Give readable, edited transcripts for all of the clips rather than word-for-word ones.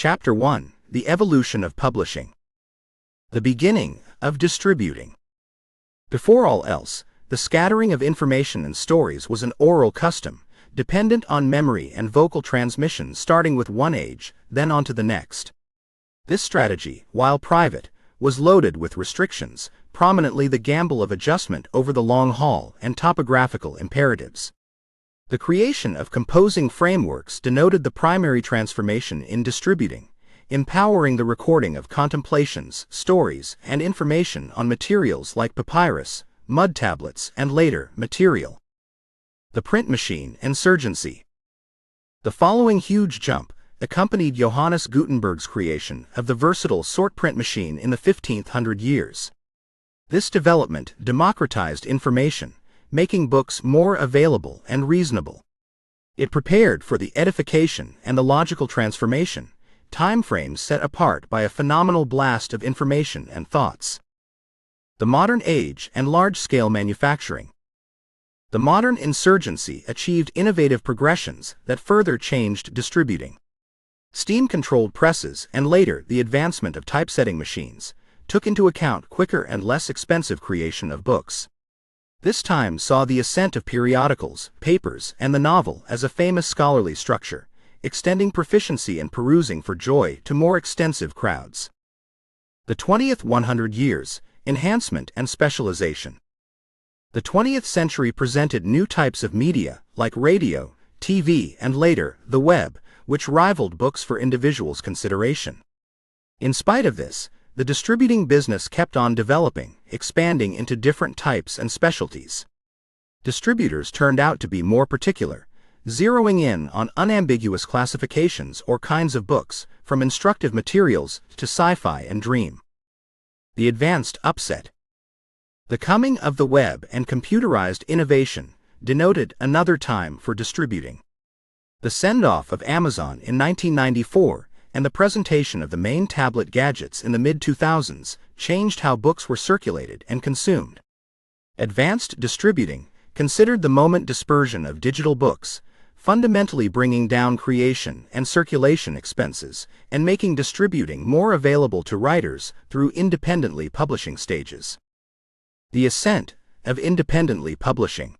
Chapter 1: The Evolution of Publishing. The beginning of distributing. Before all else, the scattering of information and stories was an oral custom, dependent on memory and vocal transmission starting with one age, then on to the next. This strategy, while private, was loaded with restrictions, prominently the gamble of adjustment over the long haul and topographical imperatives. The creation of composing frameworks denoted the primary transformation in distributing, empowering the recording of contemplations, stories, and information on materials like papyrus, mud tablets, and later, material. The print machine insurgency. The following huge jump accompanied Johannes Gutenberg's creation of the versatile sort print machine in the 1500 years. This development democratized information, making books more available and reasonable. It prepared for the edification and the logical transformation, timeframes set apart by a phenomenal blast of information and thoughts. The modern age and large-scale manufacturing. The modern insurgency achieved innovative progressions that further changed distributing. Steam-controlled presses and later the advancement of typesetting machines took into account quicker and less expensive creation of books. This time saw the ascent of periodicals, papers, and the novel as a famous scholarly structure, extending proficiency and perusing for joy to more extensive crowds. The 20th 100 years, enhancement and specialization. The 20th century presented new types of media, like radio, TV, and later, the web, which rivaled books for individuals' consideration. In spite of this, the distributing business kept on developing, expanding into different types and specialties. Distributors turned out to be more particular, zeroing in on unambiguous classifications or kinds of books, from instructive materials to sci-fi and dream. The advanced upset. The coming of the web and computerized innovation denoted another time for distributing. The send-off of Amazon in 1994 and the presentation of the main tablet gadgets in the mid-2000s changed how books were circulated and consumed. Advanced distributing considered the moment dispersion of digital books, fundamentally bringing down creation and circulation expenses and making distributing more available to writers through independently publishing stages. The ascent of independently publishing.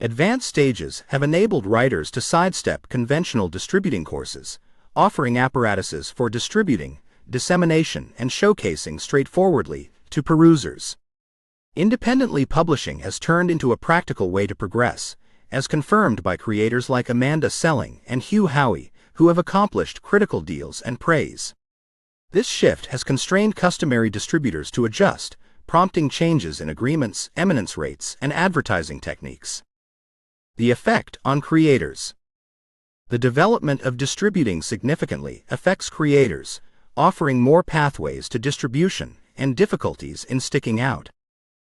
Advanced stages have enabled writers to sidestep conventional distributing courses, offering apparatuses for distributing, dissemination, and showcasing straightforwardly to perusers. Independently publishing has turned into a practical way to progress, as confirmed by creators like Amanda Selling and Hugh Howey, who have accomplished critical deals and praise. This shift has constrained customary distributors to adjust, prompting changes in agreements, eminence rates, and advertising techniques. The effect on creators. The development of distributing significantly affects creators, offering more pathways to distribution and difficulties in sticking out.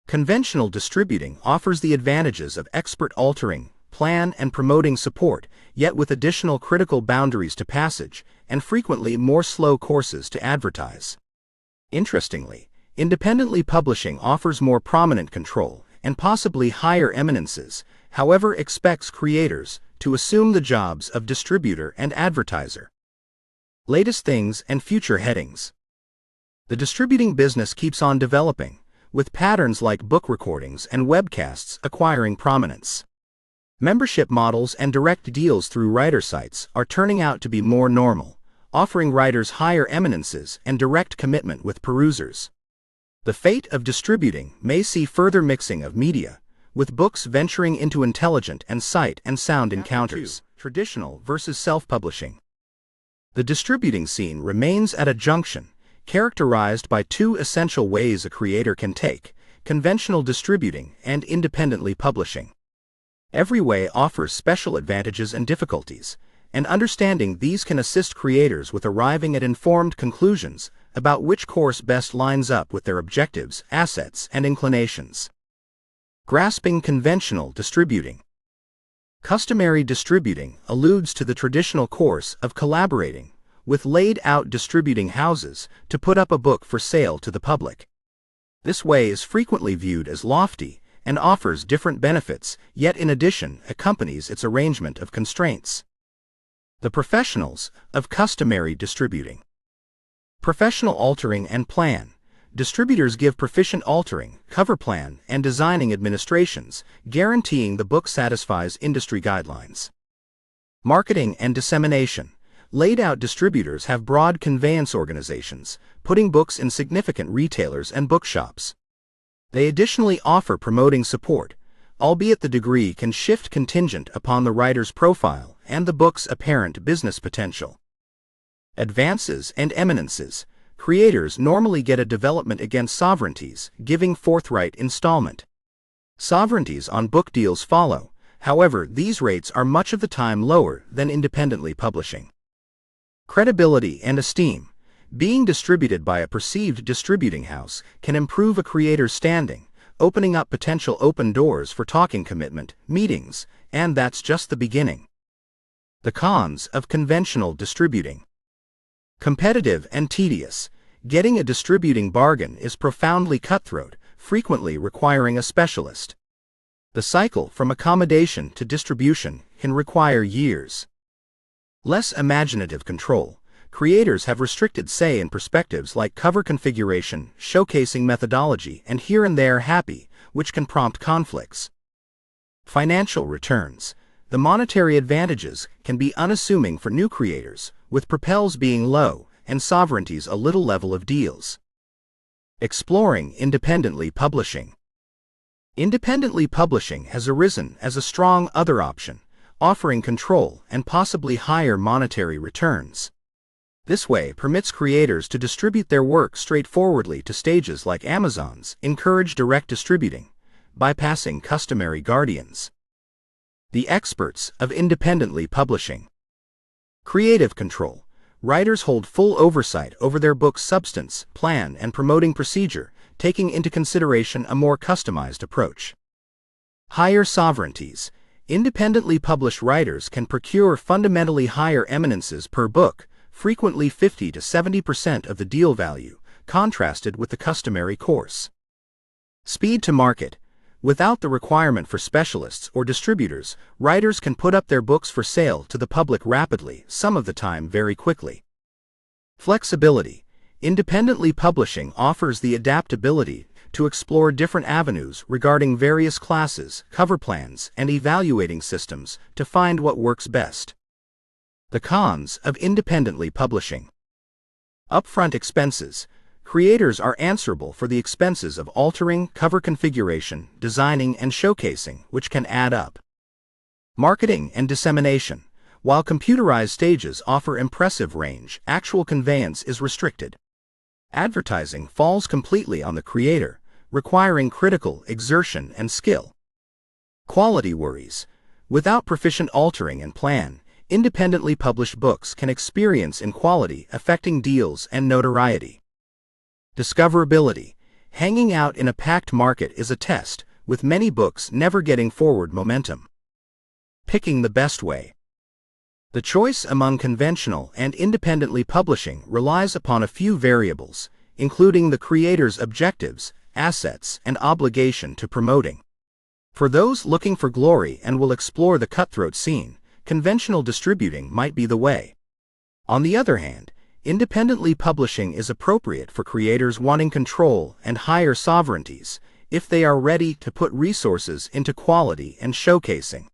Conventional distributing offers the advantages of expert altering, plan and promoting support, yet with additional critical boundaries to passage and frequently more slow courses to advertise. Interestingly, independently publishing offers more prominent control and possibly higher eminences, however expects creators to assume the jobs of distributor and advertiser. Latest things and future headings. The distributing business keeps on developing, with patterns like book recordings and webcasts acquiring prominence. Membership models and direct deals through writer sites are turning out to be more normal, offering writers higher eminences and direct commitment with perusers. The fate of distributing may see further mixing of media, with books venturing into intelligent and sight and sound encounters, traditional versus self-publishing. The distributing scene remains at a junction, characterized by two essential ways a creator can take: conventional distributing and independently publishing. Every way offers special advantages and difficulties, and understanding these can assist creators with arriving at informed conclusions about which course best lines up with their objectives, assets, and inclinations. Grasping conventional distributing. Customary distributing alludes to the traditional course of collaborating with laid-out distributing houses to put up a book for sale to the public. This way is frequently viewed as lofty and offers different benefits, yet in addition accompanies its arrangement of constraints. The professionals of customary distributing. Professional altering and plan. Distributors give proficient altering, cover plan, and designing administrations, guaranteeing the book satisfies industry guidelines. Marketing and dissemination. Laid-out distributors have broad conveyance organizations, putting books in significant retailers and bookshops. They additionally offer promoting support, albeit the degree can shift contingent upon the writer's profile and the book's apparent business potential. Advances and eminences. Creators normally get a development against sovereignties, giving forthright installment. Sovereignties on book deals follow, however, these rates are much of the time lower than independently publishing. Credibility and esteem. Being distributed by a perceived distributing house can improve a creator's standing, opening up potential open doors for talking commitment, meetings, and that's just the beginning. The cons of conventional distributing. Competitive and tedious. Getting a distributing bargain is profoundly cutthroat, frequently requiring a specialist. The cycle from accommodation to distribution can require years. Less imaginative control. Creators have restricted say in perspectives like cover configuration, showcasing methodology, and here and there happy, which can prompt conflicts. Financial returns. The monetary advantages can be unassuming for new creators, with propels being low and sovereignties a little level of deals. Exploring independently publishing. Independently publishing has arisen as a strong other option, offering control and possibly higher monetary returns. This way permits creators to distribute their work straightforwardly to stages like Amazon's, encourage direct distributing, bypassing customary guardians. The experts of independently publishing. Creative control. Writers hold full oversight over their book's substance, plan, and promoting procedure, taking into consideration a more customized approach. Higher sovereignties. Independently published writers can procure fundamentally higher eminences per book, frequently 50 to 70% of the deal value, contrasted with the customary course. Speed to market. Without the requirement for specialists or distributors, writers can put up their books for sale to the public rapidly, some of the time very quickly. Flexibility. Independently publishing offers the adaptability to explore different avenues regarding various classes, cover plans, and evaluating systems to find what works best. The cons of independently publishing. Upfront expenses. Creators are answerable for the expenses of altering, cover configuration, designing, and showcasing, which can add up. Marketing and dissemination. While computerized stages offer impressive range, actual conveyance is restricted. Advertising falls completely on the creator, requiring critical exertion and skill. Quality worries. Without proficient altering and plan, independently published books can experience inequality affecting deals and notoriety. Discoverability. Hanging out in a packed market is a test, with many books never getting forward momentum. Picking the best way. The choice among conventional and independently publishing relies upon a few variables, including the creator's objectives, assets, and obligation to promoting. For those looking for glory and will explore the cutthroat scene, conventional distributing might be the way. On the other hand, independently publishing is appropriate for creators wanting control and higher sovereignties, if they are ready to put resources into quality and showcasing.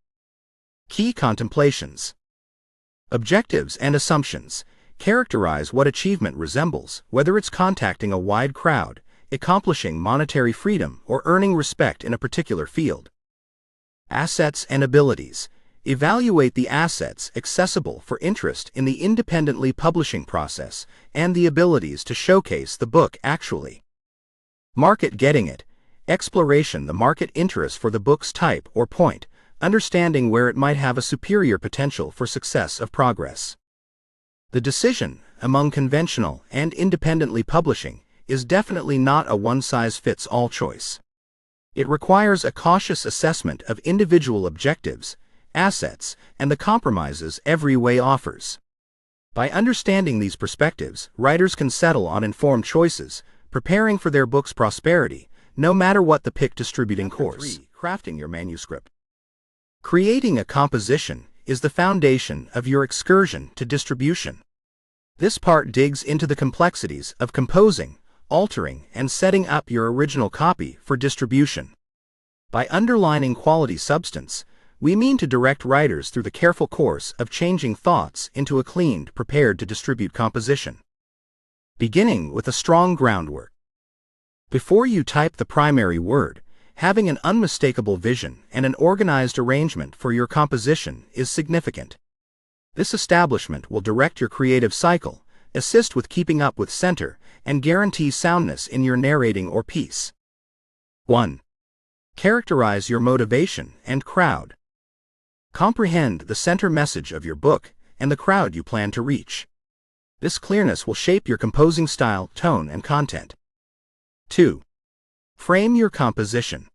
Key contemplations. Objectives and assumptions. Characterize what achievement resembles, whether it's contacting a wide crowd, accomplishing monetary freedom, or earning respect in a particular field. Assets and abilities. Evaluate the assets accessible for interest in the independently publishing process and the abilities to showcase the book actually. Market getting it. Exploration the market interest for the book's type or point, understanding where it might have a superior potential for success of progress. The decision among conventional and independently publishing is definitely not a one-size-fits-all choice. It requires a cautious assessment of individual objectives, assets, and the compromises every way offers. By understanding these perspectives, writers can settle on informed choices, preparing for their book's prosperity, no matter what the pick distributing course. 3. Crafting your manuscript. Creating a composition is the foundation of your excursion to distribution. This part digs into the complexities of composing, altering, and setting up your original copy for distribution. By underlining quality substance, we mean to direct writers through the careful course of changing thoughts into a cleaned, prepared-to-distribute composition. Beginning with a strong groundwork. Before you type the primary word, having an unmistakable vision and an organized arrangement for your composition is significant. This establishment will direct your creative cycle, assist with keeping up with center, and guarantee soundness in your narrating or piece. 1. Characterize your motivation and crowd. Comprehend the center message of your book and the crowd you plan to reach. This clearness will shape your composing style, tone, and content. 2. Frame your composition.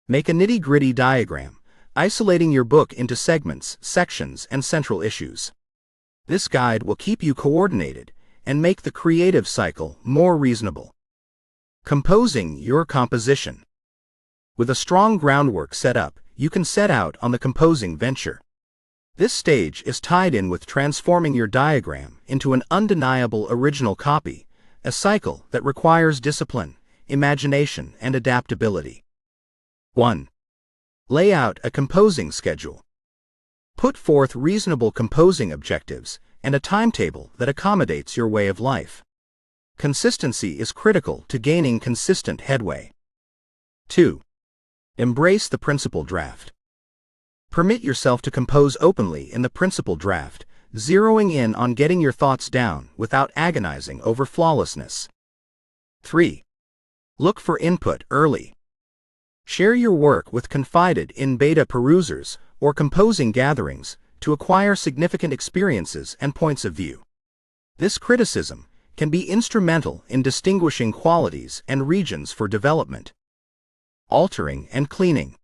Make a nitty-gritty diagram, isolating your book into segments, sections, and central issues. This guide will keep you coordinated and make the creative cycle more reasonable. Composing your composition. With a strong groundwork set up, you can set out on the composing venture. This stage is tied in with transforming your diagram into an undeniable original copy, a cycle that requires discipline, imagination, and adaptability. 1. Lay out a composing schedule. Put forth reasonable composing objectives and a timetable that accommodates your way of life. Consistency is critical to gaining consistent headway. 2. Embrace the principal draft. Permit yourself to compose openly in the principal draft, zeroing in on getting your thoughts down without agonizing over flawlessness. 3. Look for input early. Share your work with confided in beta perusers or composing gatherings to acquire significant experiences and points of view. This criticism can be instrumental in distinguishing qualities and regions for development. Altering and cleaning.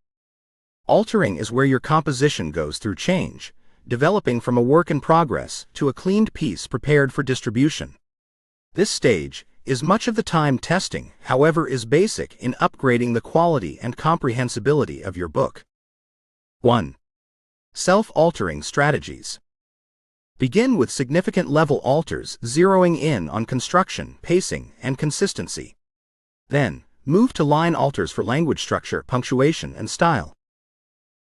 Altering is where your composition goes through change, developing from a work in progress to a cleaned piece prepared for distribution. This stage is much of the time testing, however, is basic in upgrading the quality and comprehensibility of your book. 1. Self-altering strategies. Begin with significant level alters, zeroing in on construction, pacing, and consistency. Then, move to line alters for language structure, punctuation, and style.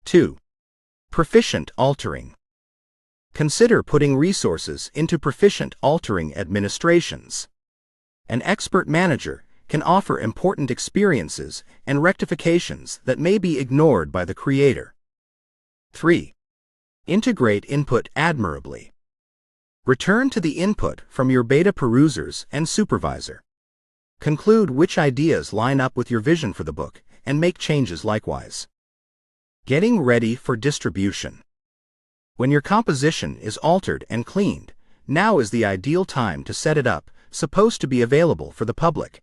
2. Proficient altering. Consider putting resources into proficient altering administrations. An expert manager can offer important experiences and rectifications that may be ignored by the creator. 3. Integrate input admirably. Return to the input from your beta perusers and supervisor. Conclude which ideas line up with your vision for the book and make changes likewise. Getting ready for distribution. When your composition is altered and cleaned, now is the ideal time to set it up, supposed to be available for the public.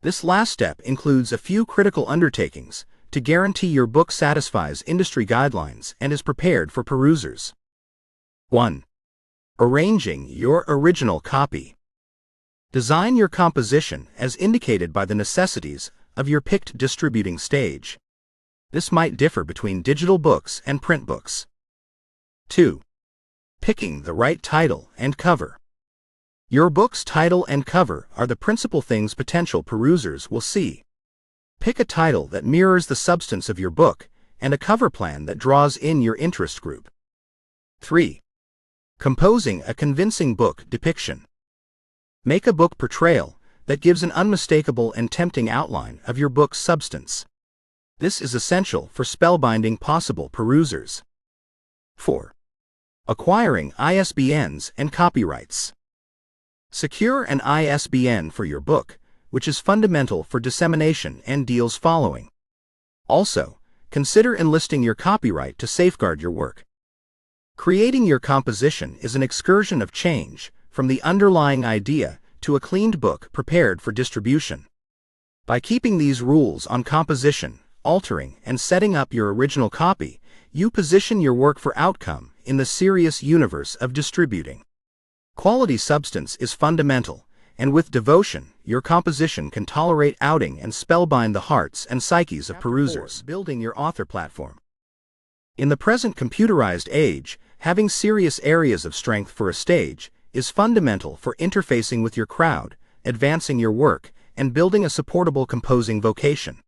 This last step includes a few critical undertakings to guarantee your book satisfies industry guidelines and is prepared for perusers. 1. Arranging your original copy. Design your composition as indicated by the necessities of your picked distributing stage. This might differ between digital books and print books. 2. Picking the right title and cover. Your book's title and cover are the principal things potential perusers will see. Pick a title that mirrors the substance of your book and a cover plan that draws in your interest group. 3. Composing a convincing book depiction. Make a book portrayal that gives an unmistakable and tempting outline of your book's substance. This is essential for spellbinding possible perusers. 4. Acquiring ISBNs and copyrights. Secure an ISBN for your book, which is fundamental for dissemination and deals following. Also, consider enlisting your copyright to safeguard your work. Creating your composition is an excursion of change, from the underlying idea to a cleaned book prepared for distribution. By keeping these rules on composition, altering, and setting up your original copy, you position your work for outcome in the serious universe of distributing. Quality substance is fundamental, and with devotion, your composition can tolerate outing and spellbind the hearts and psyches of perusers. Building your author platform. In the present computerized age, having serious areas of strength for a stage is fundamental for interfacing with your crowd, advancing your work, and building a supportable composing vocation.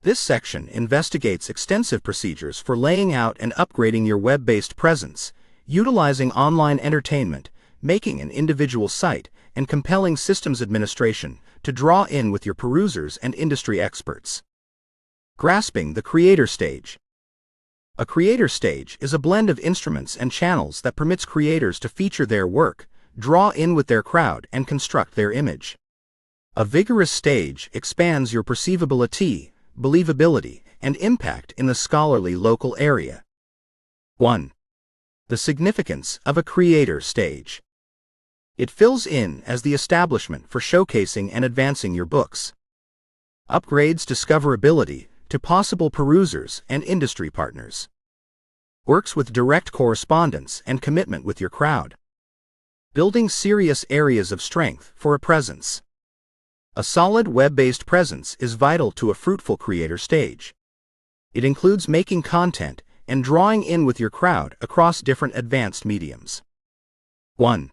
This section investigates extensive procedures for laying out and upgrading your web-based presence, utilizing online entertainment, making an individual site, and compelling systems administration to draw in with your perusers and industry experts. Grasping the creator stage. A creator stage is a blend of instruments and channels that permits creators to feature their work, draw in with their crowd, and construct their image. A vigorous stage expands your perceivability, believability, and impact in the scholarly local area. 1. The significance of a creator stage. It fills in as the establishment for showcasing and advancing your books. Upgrades discoverability to possible perusers and industry partners. Works with direct correspondence and commitment with your crowd. Building serious areas of strength for a presence. A solid web-based presence is vital to a fruitful creator stage. It includes making content and drawing in with your crowd across different advanced mediums. 1.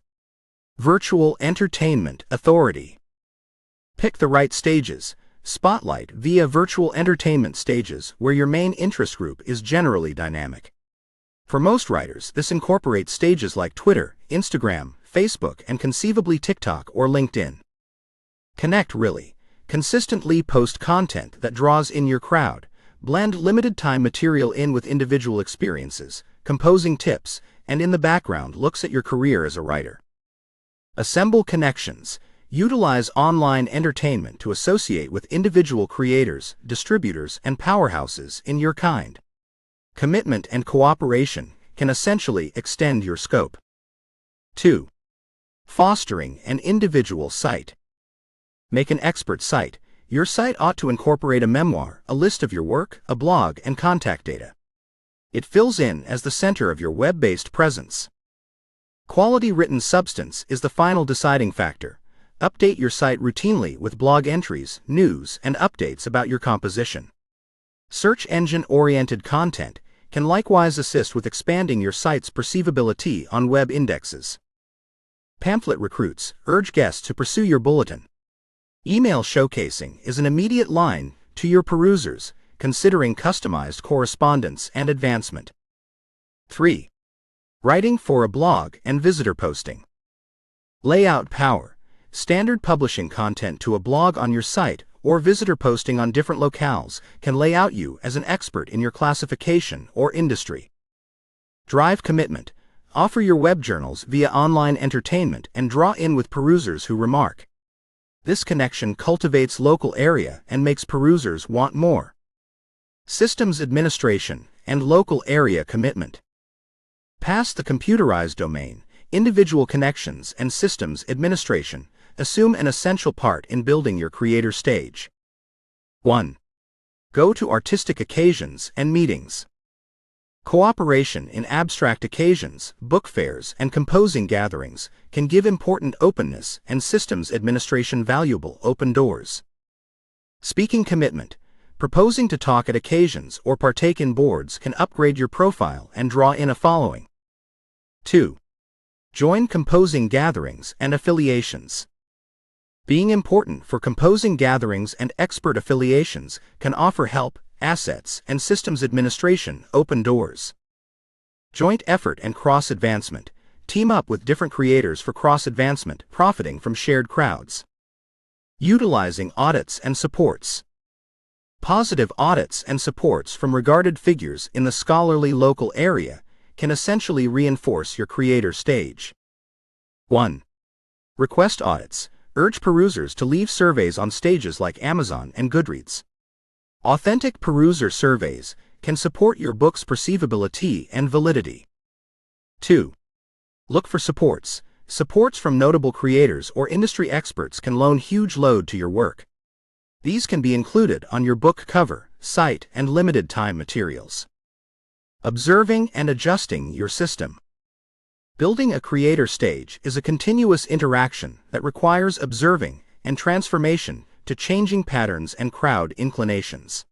Virtual entertainment authority. Pick the right stages. Spotlight via virtual entertainment stages where your main interest group is generally dynamic. For most writers, this incorporates stages like Twitter, Instagram, Facebook, and conceivably TikTok or LinkedIn. Connect really. Consistently post content that draws in your crowd. Blend limited-time material in with individual experiences, composing tips, and in the background looks at your career as a writer. Assemble connections. Utilize online entertainment to associate with individual creators, distributors, and powerhouses in your kind. Commitment and cooperation can essentially extend your scope. 2. Fostering an individual site. Make an expert site. Your site ought to incorporate a memoir, a list of your work, a blog, and contact data. It fills in as the center of your web-based presence. Quality written substance is the final deciding factor. Update your site routinely with blog entries, news, and updates about your composition. Search engine-oriented content can likewise assist with expanding your site's perceivability on web indexes. Pamphlet recruits urge guests to pursue your bulletin. Email showcasing is an immediate line to your perusers, considering customized correspondence and advancement. 3. Writing for a blog and visitor posting. Layout power. Standard publishing content to a blog on your site or visitor posting on different locales can lay out you as an expert in your classification or industry. Drive commitment. Offer your web journals via online entertainment and draw in with perusers who remark. This connection cultivates local area and makes perusers want more. Systems administration and local area commitment. Past the computerized domain, individual connections and systems administration assume an essential part in building your creator stage. 1. Go to artistic occasions and meetings. Cooperation in abstract occasions, book fairs, and composing gatherings can give important openness and systems administration valuable open doors. Speaking commitment. Proposing to talk at occasions or partake in boards can upgrade your profile and draw in a following. 2. Join composing gatherings and affiliations. Being important for composing gatherings and expert affiliations can offer help, assets, and systems administration open doors. Joint effort and cross-advancement. Team up with different creators for cross-advancement, profiting from shared crowds. Utilizing audits and supports. Positive audits and supports from regarded figures in the scholarly local area can essentially reinforce your creator stage. 1. Request audits. Urge perusers to leave surveys on stages like Amazon and Goodreads. Authentic peruser surveys can support your book's perceivability and validity. 2. Look for supports. Supports from notable creators or industry experts can loan huge load to your work. These can be included on your book cover, site, and limited-time materials. Observing and adjusting your system. Building a creator stage is a continuous interaction that requires observing and transformation to changing patterns and crowd inclinations.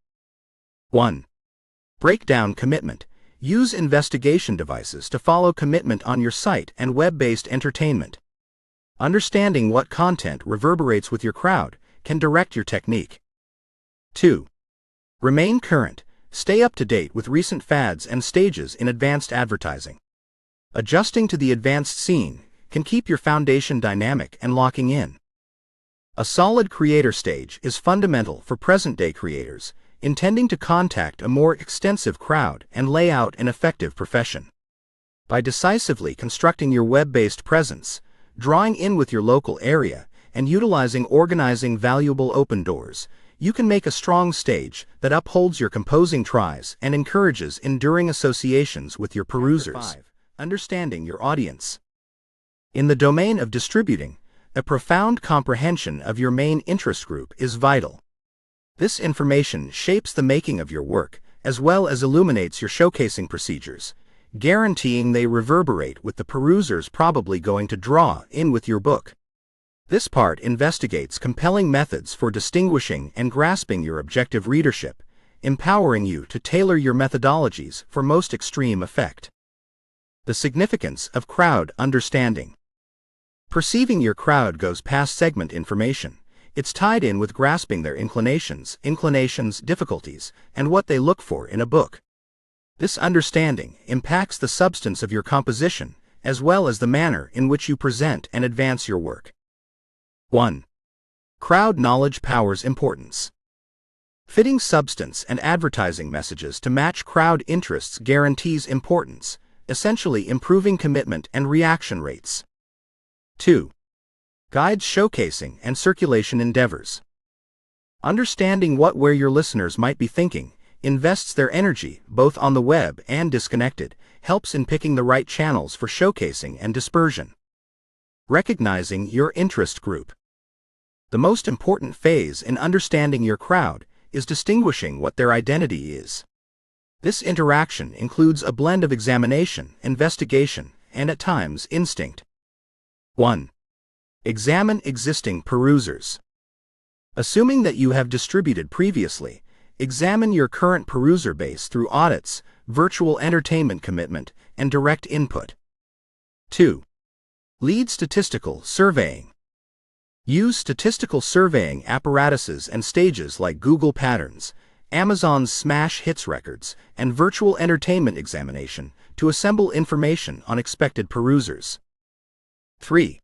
1. Breakdown commitment. Use investigation devices to follow commitment on your site and web-based entertainment. Understanding what content reverberates with your crowd can direct your technique. 2. Remain current. Stay up to date with recent fads and stages in advanced advertising. Adjusting to the advanced scene can keep your foundation dynamic and locking in. A solid creator stage is fundamental for present-day creators intending to contact a more extensive crowd and lay out an effective profession. By decisively constructing your web-based presence, drawing in with your local area, and organizing valuable open doors, you can make a strong stage that upholds your composing tries and encourages enduring associations with your perusers. 5. Understanding your audience. In the domain of distributing, a profound comprehension of your main interest group is vital. This information shapes the making of your work, as well as illuminates your showcasing procedures, guaranteeing they reverberate with the perusers probably going to draw in with your book. This part investigates compelling methods for distinguishing and grasping your objective readership, empowering you to tailor your methodologies for most extreme effect. The significance of crowd understanding. Perceiving your crowd goes past segment information. It's tied in with grasping their inclinations, difficulties, and what they look for in a book. This understanding impacts the substance of your composition, as well as the manner in which you present and advance your work. 1. Crowd knowledge powers importance. Fitting substance and advertising messages to match crowd interests guarantees importance, essentially improving commitment and reaction rates. 2. Guides showcasing and circulation endeavors. Understanding where your listeners might be thinking, invests their energy, both on the web and disconnected, helps in picking the right channels for showcasing and dispersion. Recognizing your interest group. The most important phase in understanding your crowd is distinguishing what their identity is. This interaction includes a blend of examination, investigation, and at times instinct. 1. Examine existing perusers. Assuming that you have distributed previously, examine your current peruser base through audits, virtual entertainment commitment, and direct input. 2. Lead statistical surveying. Use statistical surveying apparatuses and stages like Google Patterns, Amazon's Smash Hits records, and virtual entertainment examination to assemble information on expected perusers. 3.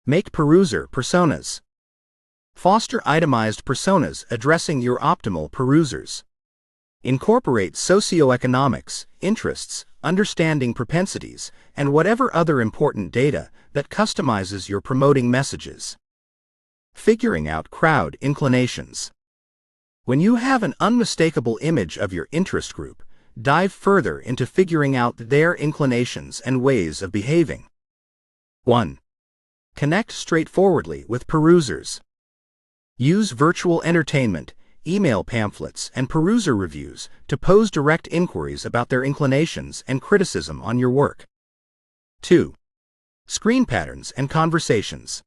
Make peruser personas. Foster itemized personas addressing your optimal perusers. Incorporate socioeconomics, interests, understanding propensities, and whatever other important data that customizes your promoting messages. Figuring out crowd inclinations. When you have an unmistakable image of your interest group, dive further into figuring out their inclinations and ways of behaving. 1. Connect straightforwardly with perusers. Use virtual entertainment, email pamphlets, and peruser reviews to pose direct inquiries about their inclinations and criticism on your work. 2. Screen patterns and conversations.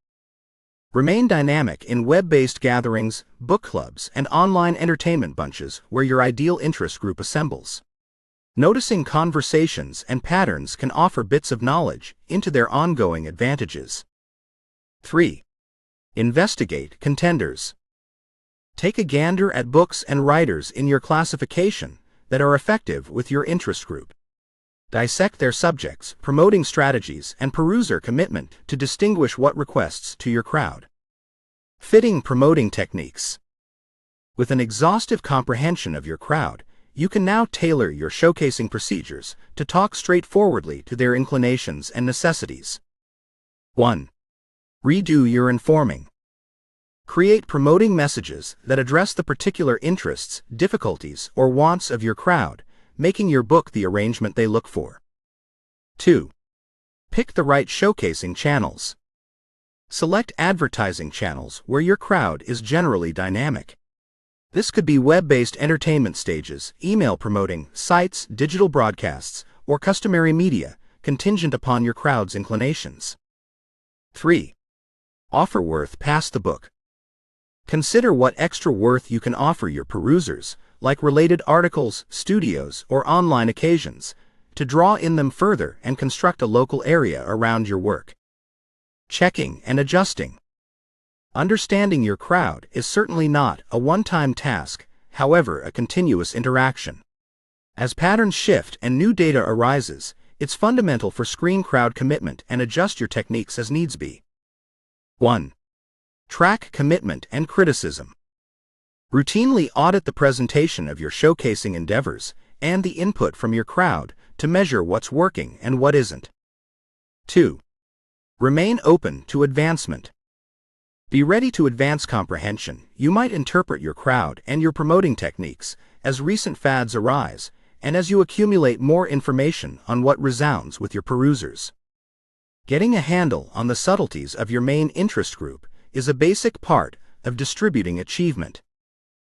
Remain dynamic in web-based gatherings, book clubs, and online entertainment bunches where your ideal interest group assembles. Noticing conversations and patterns can offer bits of knowledge into their ongoing advantages. 3. Investigate contenders. Take a gander at books and writers in your classification that are effective with your interest group. Dissect their subjects, promoting strategies, and peruser commitment to distinguish what requests to your crowd. Fitting promoting techniques. With an exhaustive comprehension of your crowd, you can now tailor your showcasing procedures to talk straightforwardly to their inclinations and necessities. 1. Redo your informing. Create promoting messages that address the particular interests, difficulties, or wants of your crowd, making your book the arrangement they look for. 2. Pick the right showcasing channels. Select advertising channels where your crowd is generally dynamic. This could be web-based entertainment stages, email promoting, sites, digital broadcasts, or customary media, contingent upon your crowd's inclinations. 3. Offer worth past the book. Consider what extra worth you can offer your perusers, like related articles, studios, or online occasions, to draw in them further and construct a local area around your work. Checking and adjusting. Understanding your crowd is certainly not a one-time task, however a continuous interaction. As patterns shift and new data arises, it's fundamental for screen crowd commitment and adjust your techniques as needs be. 1. Track commitment and criticism. Routinely audit the presentation of your showcasing endeavors and the input from your crowd to measure what's working and what isn't. 2. Remain open to advancement. Be ready to advance comprehension. You might interpret your crowd and your promoting techniques as recent fads arise and as you accumulate more information on what resounds with your perusers. Getting a handle on the subtleties of your main interest group is a basic part of distributing achievement.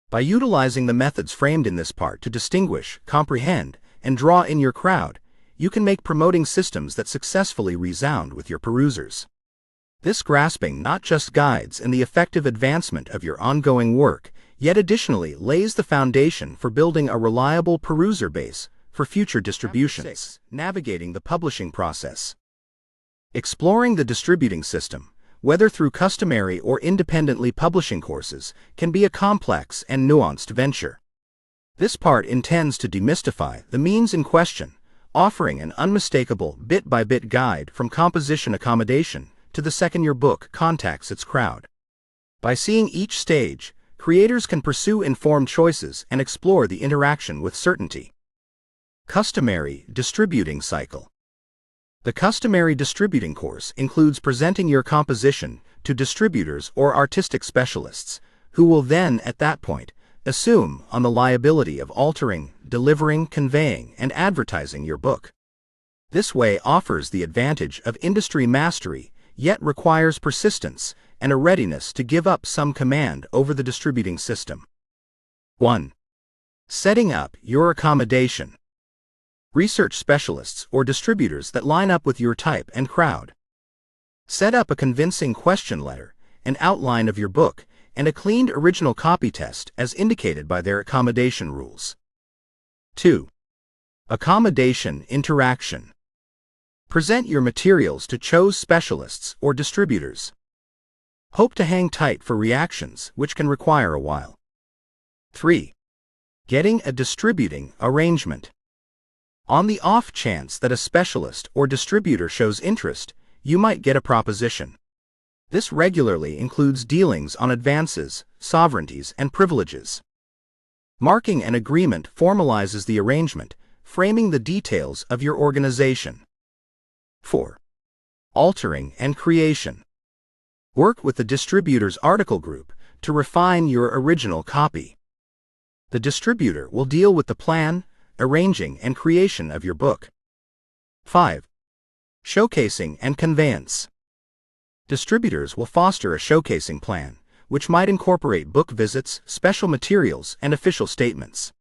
By utilizing the methods framed in this part to distinguish, comprehend, and draw in your crowd, you can make promoting systems that successfully resound with your perusers. This grasping not just guides in the effective advancement of your ongoing work, yet additionally lays the foundation for building a reliable peruser base for future distributions. 6. Navigating the publishing process. Exploring the distributing system, whether through customary or independently publishing courses, can be a complex and nuanced venture. This part intends to demystify the means in question, offering an unmistakable bit-by-bit guide from composition accommodation to the second your book contacts its crowd. By seeing each stage, creators can pursue informed choices and explore the interaction with certainty. Customary distributing cycle. The customary distributing course includes presenting your composition to distributors or artistic specialists, who will then, at that point, assume on the liability of altering, delivering, conveying, and advertising your book. This way offers the advantage of industry mastery, yet requires persistence and a readiness to give up some command over the distributing system. 1. Setting up your accommodation. Research specialists or distributors that line up with your type and crowd. Set up a convincing question letter, an outline of your book, and a cleaned original copy test as indicated by their accommodation rules. 2. Accommodation interaction. Present your materials to chose specialists or distributors. Hope to hang tight for reactions, which can require a while. 3. Getting a distributing arrangement. On the off chance that a specialist or distributor shows interest, you might get a proposition. This regularly includes dealings on advances, sovereignties, and privileges. Marking an agreement formalizes the arrangement, framing the details of your organization. 4. Altering and creation. Work with the distributor's article group to refine your original copy. The distributor will deal with the plan, arranging, and creation of your book. 5. Showcasing and conveyance. Distributors will foster a showcasing plan, which might incorporate book visits, special materials, and official statements.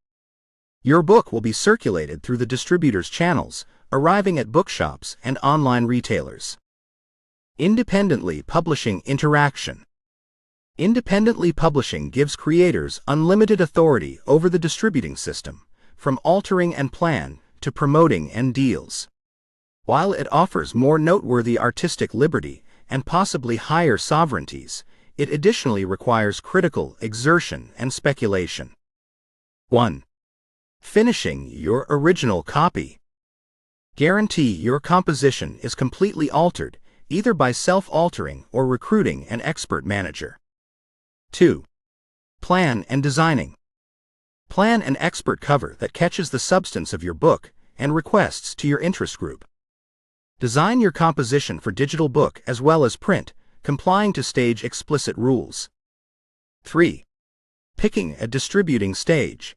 Your book will be circulated through the distributor's channels, arriving at bookshops and online retailers. Independently publishing interaction. Independently publishing gives creators unlimited authority over the distributing system, from altering and plan to promoting and deals. While it offers more noteworthy artistic liberty and possibly higher sovereignties, it additionally requires critical exertion and speculation. 1. Finishing your original copy. Guarantee your composition is completely altered, either by self-altering or recruiting an expert manager. 2. Plan and designing. Plan an expert cover that catches the substance of your book and requests to your interest group. Design your composition for digital book as well as print, complying to stage explicit rules. 3. Picking a distributing stage.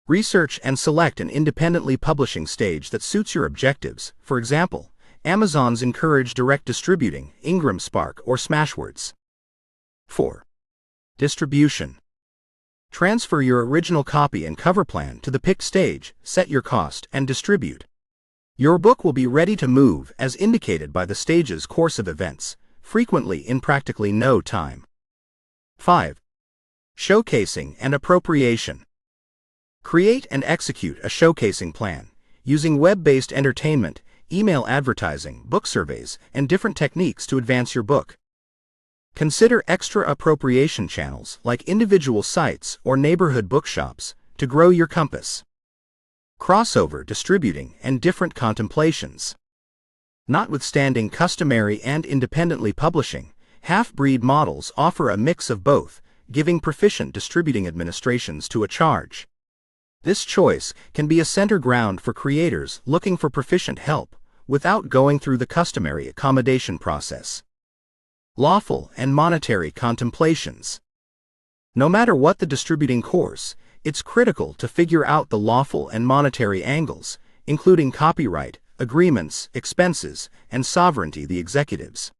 Research and select an independently publishing stage that suits your objectives. For example, Amazon's encourage direct distributing, Ingram Spark, or Smashwords. 4. Distribution. Transfer your original copy and cover plan to the picked stage, set your cost, and distribute. Your book will be ready to move as indicated by the stage's course of events, frequently in practically no time. 5. Showcasing and appropriation. Create and execute a showcasing plan, using web-based entertainment, email advertising, book surveys, and different techniques to advance your book. Consider extra appropriation channels like individual sites or neighborhood bookshops to grow your compass. Crossover distributing and different contemplations. Notwithstanding customary and independently publishing, half-breed models offer a mix of both, giving proficient distributing administrations to a charge. This choice can be a center ground for creators looking for proficient help without going through the customary accommodation process. Lawful and monetary contemplations. No matter what the distributing course, it's critical to figure out the lawful and monetary angles, including copyright, agreements, expenses, and sovereignty of the executives.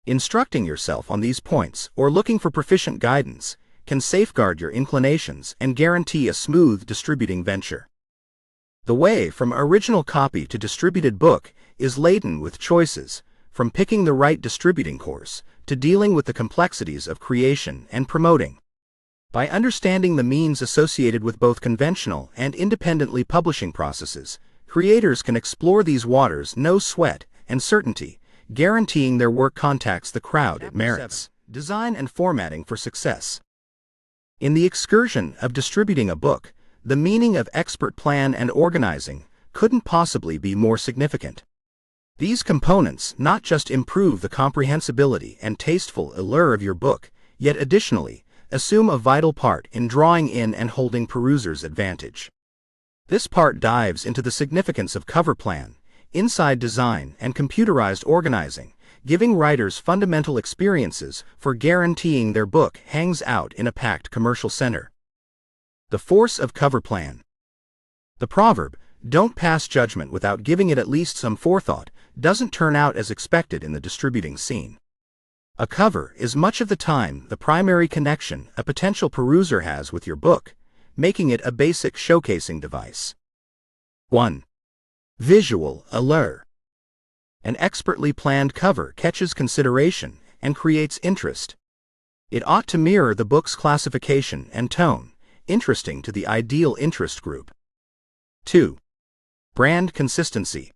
Instructing yourself on these points or looking for proficient guidance can safeguard your inclinations and guarantee a smooth distributing venture. The way from original copy to distributed book is laden with choices, from picking the right distributing course to dealing with the complexities of creation and promoting. By understanding the means associated with both conventional and independently publishing processes, creators can explore these waters no sweat and certainty, guaranteeing their work contacts the crowd it merits. Design and formatting for success. In the excursion of distributing a book, the meaning of expert plan and organizing couldn't possibly be more significant. These components not just improve the comprehensibility and tasteful allure of your book, yet additionally assume a vital part in drawing in and holding perusers' advantage. This part dives into the significance of cover plan, inside design, and computerized organizing, giving writers fundamental experiences for guaranteeing their book hangs out in a packed commercial center. The force of cover plan. The proverb, "Don't pass judgment without giving it at least some forethought," doesn't turn out as expected in the distributing scene. A cover is much of the time the primary connection a potential peruser has with your book, making it a basic showcasing device. 1. Visual allure. An expertly planned cover catches consideration and creates interest. It ought to mirror the book's classification and tone, interesting to the ideal interest group. 2. Brand consistency.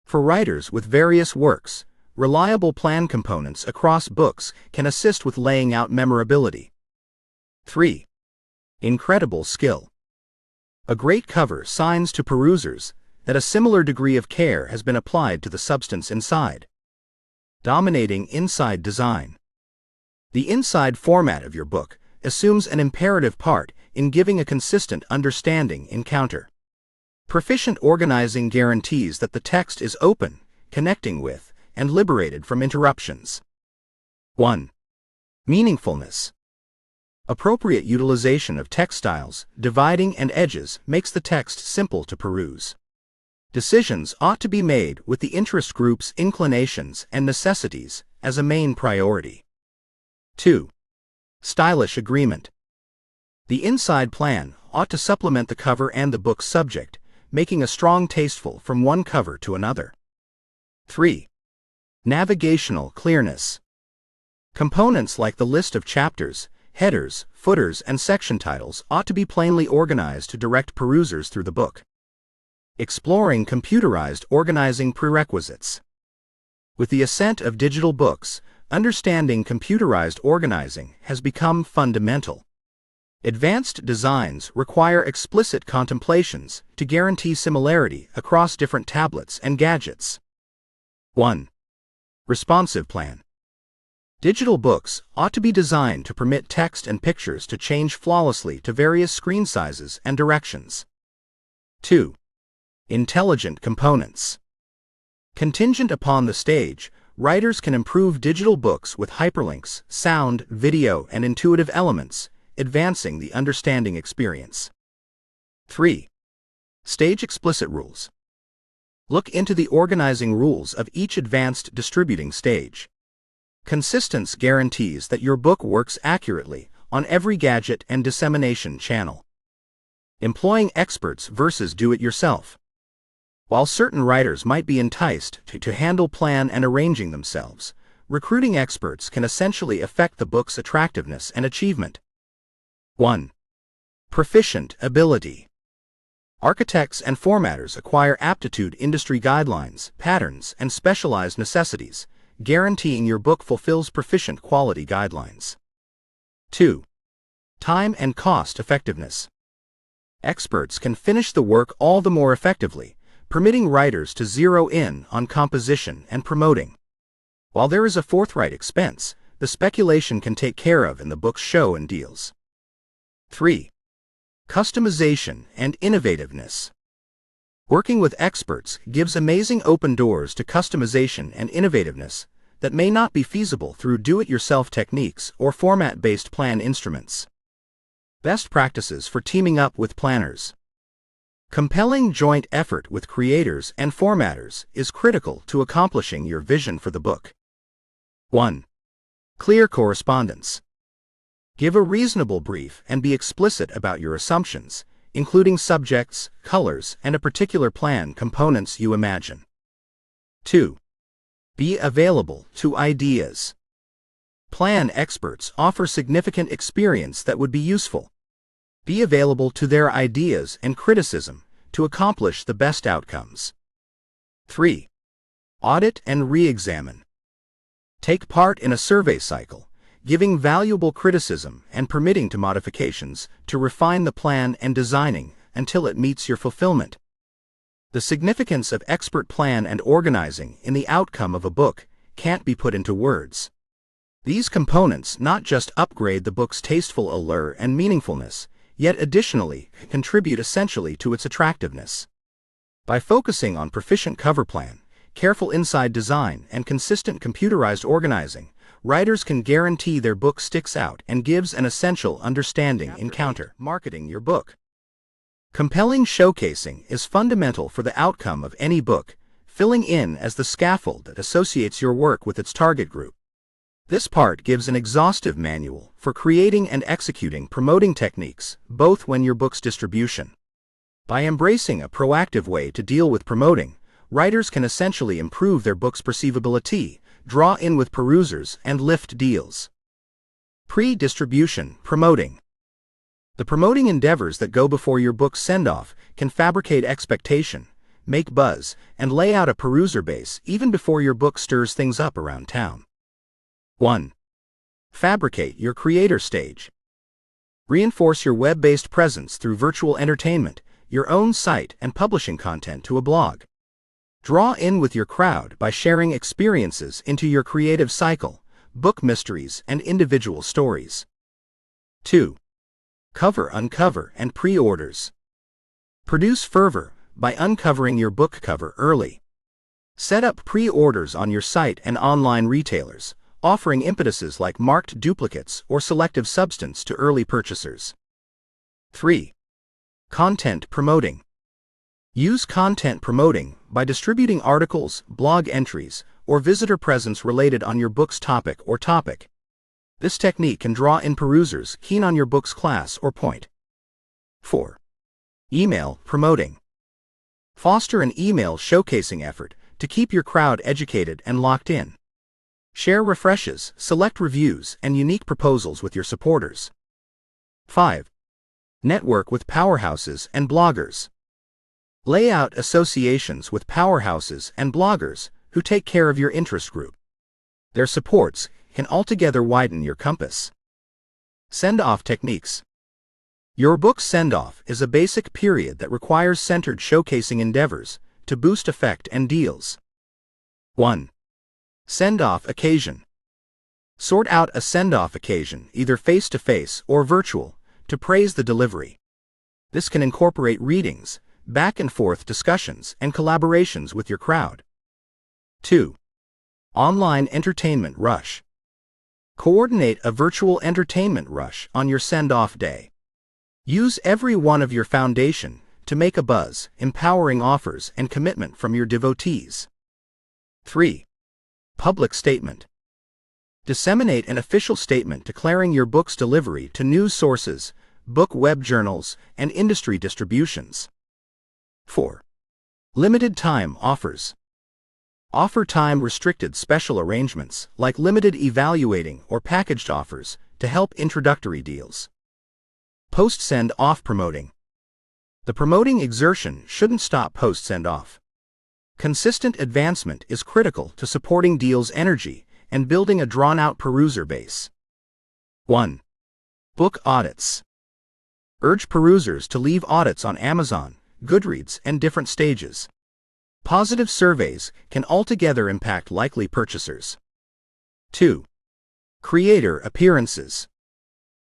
For writers with various works, reliable plan components across books can assist with laying out memorability. 3. Incredible skill. A great cover signs to perusers that a similar degree of care has been applied to the substance inside. Dominating inside design. The inside format of your book assumes an imperative part in giving a consistent understanding encounter. Proficient organizing guarantees that the text is open, connecting with, and liberated from interruptions. 1. Meaningfulness. Appropriate utilization of text styles, dividing, and edges makes the text simple to peruse. Decisions ought to be made with the interest group's inclinations and necessities as a main priority. 2. Stylish agreement. The inside plan ought to supplement the cover and the book's subject, making a strong tasteful from one cover to another. 3. Navigational clearness. Components like the list of chapters, headers, footers, and section titles ought to be plainly organized to direct perusers through the book. Exploring computerized organizing prerequisites. With the ascent of digital books, understanding computerized organizing has become fundamental. Advanced designs require explicit contemplations to guarantee similarity across different tablets and gadgets. 1. Responsive plan. Digital books ought to be designed to permit text and pictures to change flawlessly to various screen sizes and directions. 2. Intelligent components. Contingent upon the stage, writers can improve digital books with hyperlinks, sound, video, and intuitive elements, advancing the understanding experience. 3. Stage explicit rules. Look into the organizing rules of each advanced distributing stage. Consistency guarantees that your book works accurately on every gadget and dissemination channel. Employing experts versus do-it-yourself. While certain writers might be enticed to handle plan and arranging themselves, recruiting experts can essentially affect the book's attractiveness and achievement. 1. Proficient ability. Architects and formatters acquire aptitude industry guidelines, patterns, and specialized necessities, guaranteeing your book fulfills proficient quality guidelines. 2. Time and cost effectiveness. Experts can finish the work all the more effectively, permitting writers to zero in on composition and promoting. While there is a forthright expense, the speculation can take care of in the book's show and deals. 3. Customization and innovativeness. Working with experts gives amazing open doors to customization and innovativeness that may not be feasible through do-it-yourself techniques or format-based plan instruments. Best practices for teaming up with planners. Compelling joint effort with creators and formatters is critical to accomplishing your vision for the book. 1. Clear correspondence. Give a reasonable brief and be explicit about your assumptions, including subjects, colors, and a particular plan components you imagine. 2. Be available to ideas. Plan experts offer significant experience that would be useful. Be available to their ideas and criticism to accomplish the best outcomes. 3. Audit and re-examine. Take part in a survey cycle, giving valuable criticism and permitting to modifications to refine the plan and designing until it meets your fulfillment. The significance of expert plan and organizing in the outcome of a book can't be put into words. These components not just upgrade the book's tasteful allure and meaningfulness, yet additionally contribute essentially to its attractiveness. By focusing on proficient cover plan, careful inside design, and consistent computerized organizing, writers can guarantee their book sticks out and gives an essential understanding in marketing your book. Compelling showcasing is fundamental for the outcome of any book, filling in as the scaffold that associates your work with its target group. This part gives an exhaustive manual for creating and executing promoting techniques, both when your book's distribution. By embracing a proactive way to deal with promoting, writers can essentially improve their book's perceivability, draw in with perusers, and lift deals. Pre-distribution promoting. The promoting endeavors that go before your book's send-off can fabricate expectation, make buzz, and lay out a peruser base even before your book stirs things up around town. 1. Fabricate your creator stage. Reinforce your web-based presence through virtual entertainment, your own site, and publishing content to a blog. Draw in with your crowd by sharing experiences into your creative cycle, book mysteries, and individual stories. 2. Uncover, and pre-orders. Produce fervor by uncovering your book cover early. Set up pre-orders on your site and online retailers, offering impetuses like marked duplicates or selective substance to early purchasers. 3. Content promoting. Use content promoting by distributing articles, blog entries, or visitor presence related on your book's topic. This technique can draw in perusers keen on your book's class or point. 4. Email promoting. Foster an email showcasing effort to keep your crowd educated and locked in. Share refreshes, select reviews, and unique proposals with your supporters. 5. Network with powerhouses and bloggers. Lay out associations with powerhouses and bloggers who take care of your interest group. Their supports can altogether widen your compass. Send-off techniques. Your book's send-off is a basic period that requires centered showcasing endeavors to boost effect and deals. 1. Send-off occasion. Sort out a send-off occasion, either face-to-face or virtual, to praise the delivery. This can incorporate readings, back-and-forth discussions, and collaborations with your crowd. 2. Online entertainment rush. Coordinate a virtual entertainment rush on your send-off day. Use every one of your foundation to make a buzz, empowering offers and commitment from your devotees. 3. Public statement. Disseminate an official statement declaring your book's delivery to news sources, book web journals, and industry distributions. 4. Limited time offers. Offer time-restricted special arrangements like limited evaluating or packaged offers to help introductory deals. Post-send-off promoting. The promoting exertion shouldn't stop post-send-off. Consistent advancement is critical to supporting deals' energy and building a drawn-out peruser base. 1. Book audits. Urge perusers to leave audits on Amazon, Goodreads, and different stages. Positive surveys can altogether impact likely purchasers. 2. Creator appearances.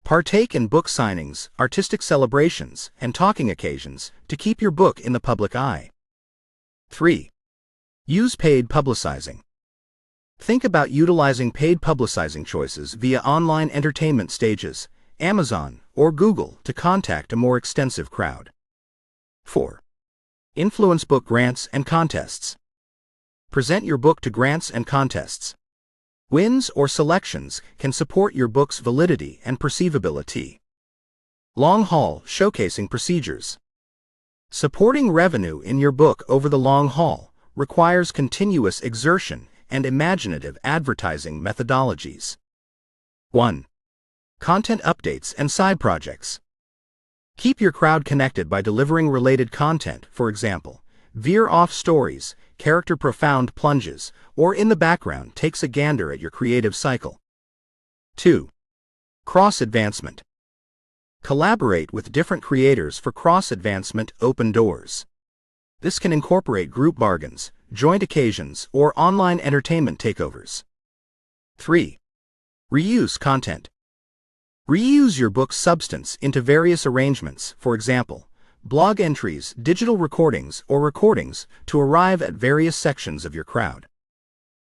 Partake in book signings, artistic celebrations, and talking occasions to keep your book in the public eye. 3. Use paid publicizing. Think about utilizing paid publicizing choices via online entertainment stages, Amazon, or Google to contact a more extensive crowd. 4. Influence book grants and contests. Present your book to grants and contests. Wins or selections can support your book's validity and perceivability. Long haul showcasing procedures. Supporting revenue in your book over the long haul requires continuous exertion and imaginative advertising methodologies. 1. Content updates and side projects. Keep your crowd connected by delivering related content, for example, veer-off stories, character profound plunges, or in the background takes a gander at your creative cycle. 2. Cross-advancement. Collaborate with different creators for cross-advancement open doors. This can incorporate group bargains, joint occasions, or online entertainment takeovers. 3. Reuse content. Reuse your book's substance into various arrangements, for example, blog entries, digital recordings, or recordings to arrive at various sections of your crowd.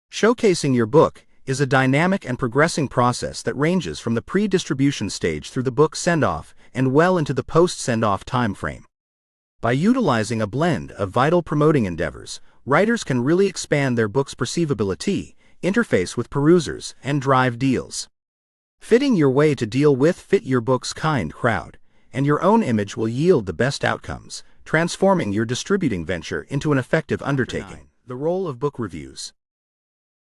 Showcasing your book is a dynamic and progressing process that ranges from the pre-distribution stage through the book send-off and well into the post-send-off time frame. By utilizing a blend of vital promoting endeavors, writers can really expand their book's perceivability, interface with perusers, and drive deals. Fitting your way to deal with fit your book's kind crowd, and your own image will yield the best outcomes, transforming your distributing venture into an effective undertaking. 9. The role of book reviews.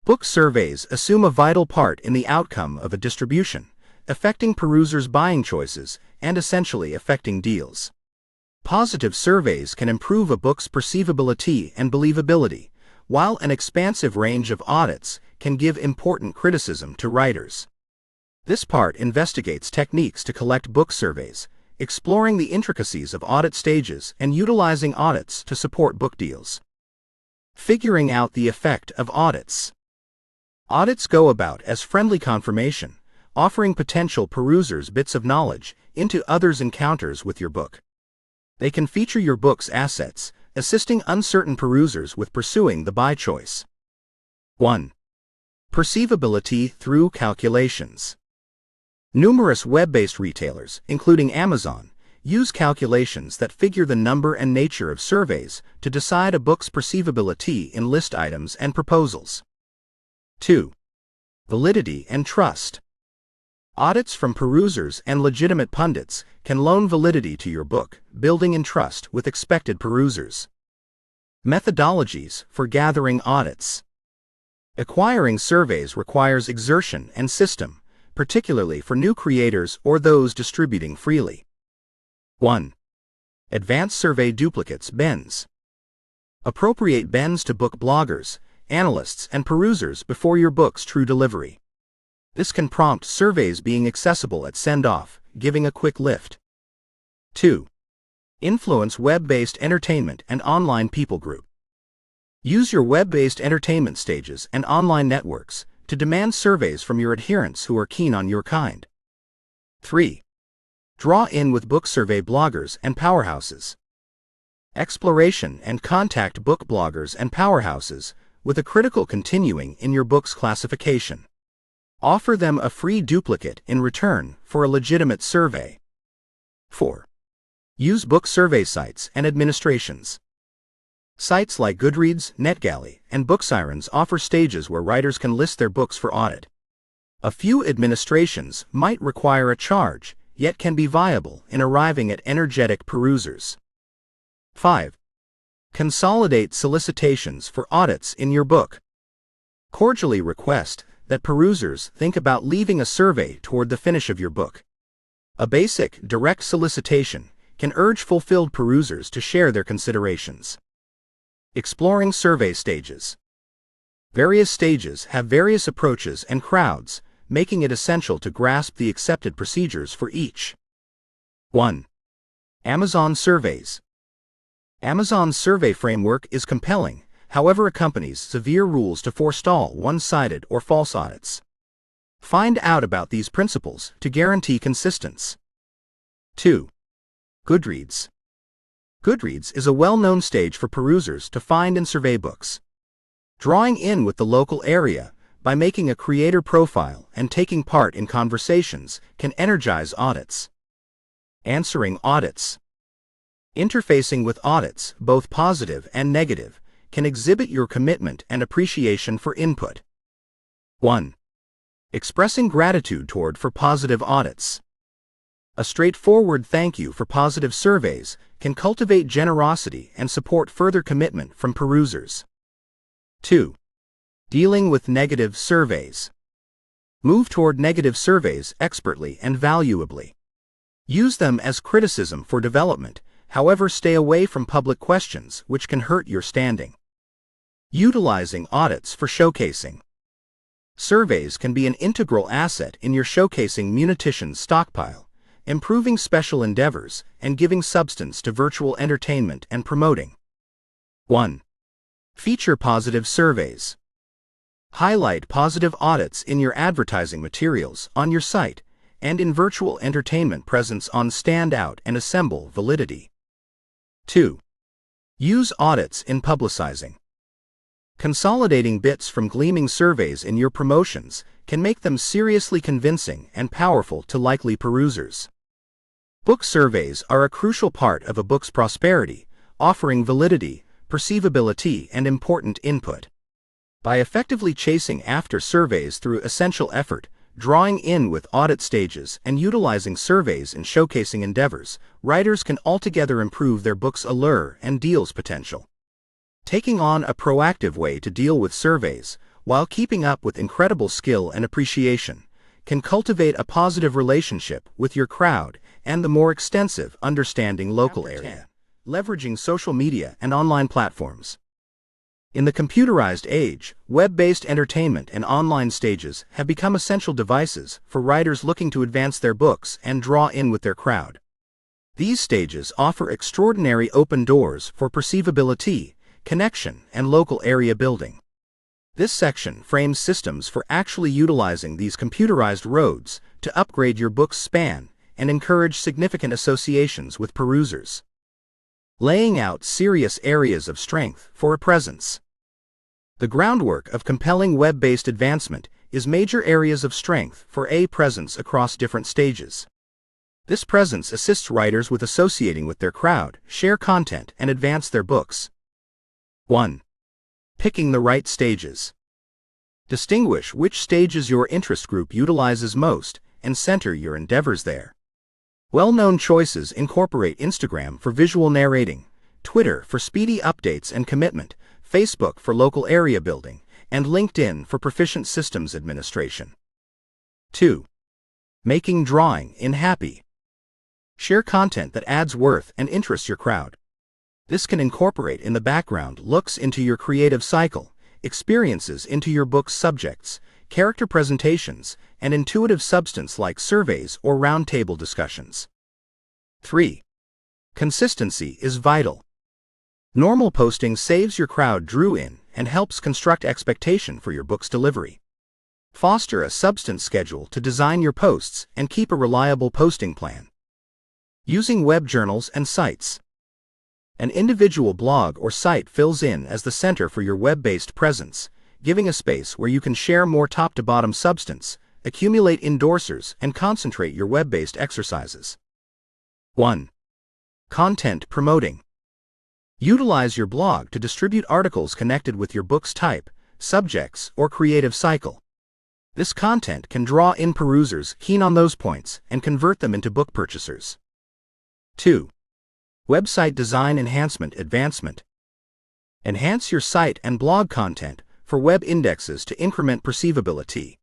Book surveys assume a vital part in the outcome of a distribution, affecting perusers' buying choices and essentially affecting deals. Positive surveys can improve a book's perceivability and believability, while an expansive range of audits can give important criticism to writers. This part investigates techniques to collect book surveys, exploring the intricacies of audit stages and utilizing audits to support book deals. Figuring out the effect of audits. Audits go about as friendly confirmation, offering potential perusers bits of knowledge into others' encounters with your book. They can feature your book's assets, assisting uncertain perusers with pursuing the buy choice. 1. Perceivability through calculations. Numerous web-based retailers, including Amazon, use calculations that figure the number and nature of surveys to decide a book's perceivability in list items and proposals. 2. Validity and trust. Audits from perusers and legitimate pundits can loan validity to your book, building in trust with expected perusers. Methodologies for gathering audits. Acquiring surveys requires exertion and system, particularly for new creators or those distributing freely. 1. Advanced survey duplicates (BENs). Appropriate BENs to book bloggers, analysts, and perusers before your book's true delivery. This can prompt surveys being accessible at send-off, giving a quick lift. 2. Influence web-based entertainment and online people group. Use your web-based entertainment stages and online networks to demand surveys from your adherents who are keen on your kind. 3. Draw in with book survey bloggers and powerhouses. Exploration and contact book bloggers and powerhouses with a critical continuing in your book's classification. Offer them a free duplicate in return for a legitimate survey. 4. Use book survey sites and administrations. Sites like Goodreads, NetGalley, and BookSirens offer stages where writers can list their books for audit. A few administrations might require a charge, yet can be viable in arriving at energetic perusers. 5. Consolidate solicitations for audits in your book. Cordially request that perusers think about leaving a survey toward the finish of your book. A basic, direct solicitation can urge fulfilled perusers to share their considerations. Exploring survey stages. Various stages have various approaches and crowds, making it essential to grasp the accepted procedures for each. 1. Amazon surveys. Amazon's survey framework is compelling, however accompanies severe rules to forestall one-sided or false audits. Find out about these principles to guarantee consistency. 2. Goodreads. Goodreads is a well-known stage for perusers to find and survey books. Drawing in with the local area by making a creator profile and taking part in conversations can energize audits. Answering audits. Interfacing with audits, both positive and negative, can exhibit your commitment and appreciation for input. 1. Expressing gratitude toward for positive audits. A straightforward thank you for positive surveys can cultivate generosity and support further commitment from perusers. 2. Dealing with negative surveys. Move toward negative surveys expertly and valuably. Use them as criticism for development, however, stay away from public questions which can hurt your standing. Utilizing audits for showcasing. Surveys can be an integral asset in your showcasing munitions stockpile, improving special endeavors and giving substance to virtual entertainment and promoting. 1. Feature positive surveys. Highlight positive audits in your advertising materials on your site and in virtual entertainment presence on stand out and assemble validity. 2. Use audits in publicizing. Consolidating bits from gleaming surveys in your promotions can make them seriously convincing and powerful to likely perusers. Book surveys are a crucial part of a book's prosperity, offering validity, perceivability, and important input. By effectively chasing after surveys through essential effort, drawing in with audit stages, and utilizing surveys in showcasing endeavors, writers can altogether improve their book's allure and deals potential. Taking on a proactive way to deal with surveys, while keeping up with incredible skill and appreciation, can cultivate a positive relationship with your crowd and the more extensive understanding local area. Leveraging social media and online platforms. In the computerized age, web-based entertainment and online stages have become essential devices for writers looking to advance their books and draw in with their crowd. These stages offer extraordinary open doors for perceivability, connection, and local area building. This section frames systems for actually utilizing these computerized roads to upgrade your book's span and encourage significant associations with perusers. Laying out serious areas of strength for a presence. The groundwork of compelling web-based advancement is major areas of strength for a presence across different stages. This presence assists writers with associating with their crowd, share content, and advance their books. 1. Picking the right stages. Distinguish which stages your interest group utilizes most and center your endeavors there. Well-known choices incorporate Instagram for visual narrating, Twitter for speedy updates and commitment, Facebook for local area building, and LinkedIn for proficient systems administration. 2. Making drawing in happy. Share content that adds worth and interests your crowd. This can incorporate in the background looks into your creative cycle, experiences into your book's subjects, character presentations, and intuitive substance like surveys or roundtable discussions. 3. Consistency is vital. Normal posting saves your crowd drew in and helps construct expectation for your book's delivery. Foster a substance schedule to design your posts and keep a reliable posting plan. Using web journals and sites. An individual blog or site fills in as the center for your web-based presence, giving a space where you can share more top-to-bottom substance, accumulate endorsers, and concentrate your web-based exercises. 1. Content promoting. Utilize your blog to distribute articles connected with your book's type, subjects, or creative cycle. This content can draw in perusers keen on those points and convert them into book purchasers. 2. Website design enhancement advancement. Enhance your site and blog content for web indexes to increment perceivability.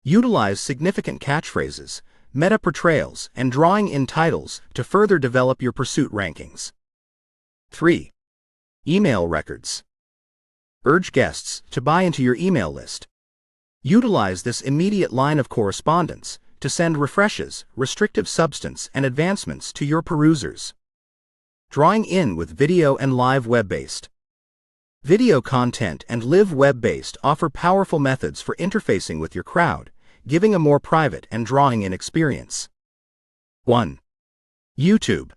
Utilize significant catchphrases, meta-portrayals, and drawing in titles to further develop your pursuit rankings. 3. Email records. Urge guests to buy into your email list. Utilize this immediate line of correspondence to send refreshes, restrictive substance, and advancements to your perusers. Drawing in with video and live web-based. Video content and live web-based offer powerful methods for interfacing with your crowd, giving a more private and drawing in experience. 1. YouTube.